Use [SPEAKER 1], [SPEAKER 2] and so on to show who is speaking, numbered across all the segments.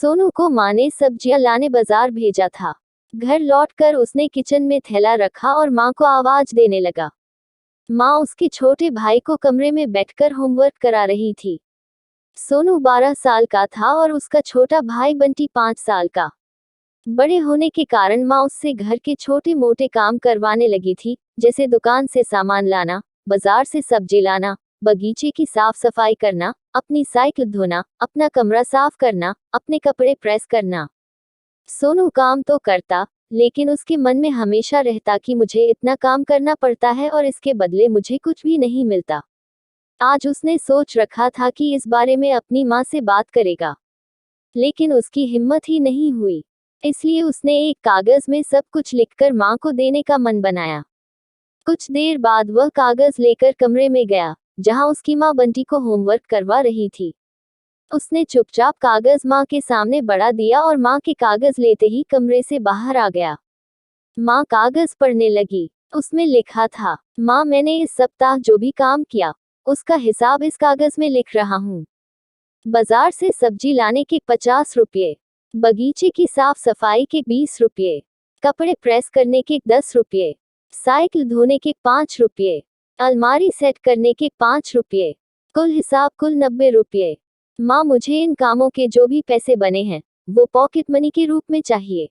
[SPEAKER 1] सोनू को माँ ने सब्जियां लाने बाजार भेजा था। घर लौटकर उसने किचन में थैला रखा और माँ को आवाज देने लगा। माँ उसके छोटे भाई को कमरे में बैठकर होमवर्क करा रही थी। सोनू 12 साल का था और उसका छोटा भाई बंटी 5 साल का। बड़े होने के कारण माँ उससे घर के छोटे मोटे काम करवाने लगी थी, जैसे दुकान से सामान लाना, बाजार से सब्जी लाना, बगीचे की साफ सफाई करना, अपनी साइकिल धोना, अपना कमरा साफ करना, अपने कपड़े प्रेस करना। सोनू काम तो करता, लेकिन उसके मन में हमेशा रहता कि मुझे इतना काम करना पड़ता है और इसके बदले मुझे कुछ भी नहीं मिलता। आज उसने सोच रखा था कि इस बारे में अपनी माँ से बात करेगा, लेकिन उसकी हिम्मत ही नहीं हुई। इसलिए उसने एक कागज में सब कुछ लिखकर माँ को देने का मन बनाया। कुछ देर बाद वह कागज लेकर कमरे में गया, जहाँ उसकी माँ बंटी को होमवर्क करवा रही थी। उसने चुपचाप कागज माँ के सामने बढ़ा दिया और माँ के कागज लेते ही कमरे से बाहर आ गया। माँ कागज पढ़ने लगी। उसमें लिखा था, माँ मैंने इस सप्ताह जो भी काम किया, उसका हिसाब इस कागज में लिख रहा हूँ। बाजार से सब्जी लाने के 50 रुपये, बगीचे की साफ सफाई के 20 रुपये, कपड़े प्रेस करने के 10 रुपये, साइकिल धोने के 5 रुपये, अलमारी सेट करने के 5 रुपये, कुल हिसाब कुल 90 रुपये। माँ मुझे इन कामों के जो भी पैसे बने हैं, वो पॉकेट मनी के रूप में चाहिए।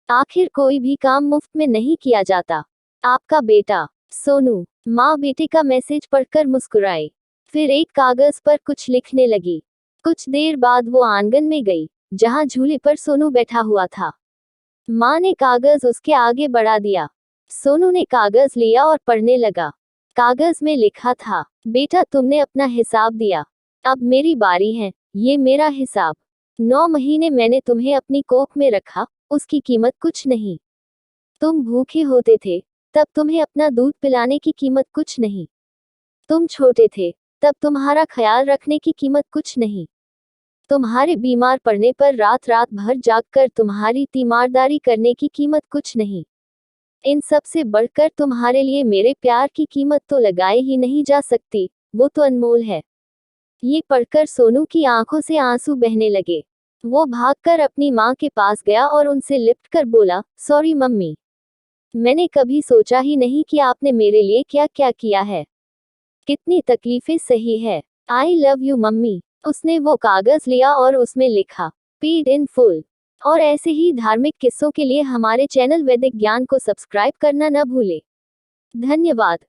[SPEAKER 1] आखिर कोई भी काम मुफ्त में नहीं किया जाता। आपका बेटा सोनू। माँ बेटे का मैसेज पढ़कर मुस्कुराई, फिर एक कागज पर कुछ लिखने लगी। कुछ देर बाद वो आंगन में गई, जहाँ झूले पर सोनू बैठा हुआ था। माँ ने कागज उसके आगे बढ़ा दिया। सोनू ने कागज लिया और पढ़ने लगा। कागज में लिखा था, बेटा तुमने अपना हिसाब दिया, अब मेरी बारी है, ये मेरा हिसाब। 9 महीने मैंने तुम्हें अपनी कोख में रखा, उसकी कीमत कुछ नहीं। तुम भूखे होते थे, तब तुम्हें अपना दूध पिलाने की कीमत कुछ नहीं। तुम छोटे थे, तब तुम्हारा ख्याल रखने की कीमत कुछ नहीं। तुम्हारे बीमार पड़ने पर रात रात भर जागकर तुम्हारी तीमारदारी करने की कीमत कुछ नहीं। इन सब से बढ़कर तुम्हारे लिए मेरे प्यार की कीमत तो लगाए ही नहीं जा सकती, वो तो अनमोल है। ये पढ़कर सोनू की आंखों से आंसू बहने लगे। वो भागकर अपनी माँ के पास गया और उनसे लिपट कर बोला, सॉरी मम्मी, मैंने कभी सोचा ही नहीं कि आपने मेरे लिए क्या क्या किया है। कितनी तकलीफें सही है। I love you mummy. उसने वो कागज लिया और उसमें लिखा, पेड इन फुल। और ऐसे ही धार्मिक किस्सों के लिए हमारे चैनल वैदिक ज्ञान को सब्सक्राइब करना न भूले। धन्यवाद।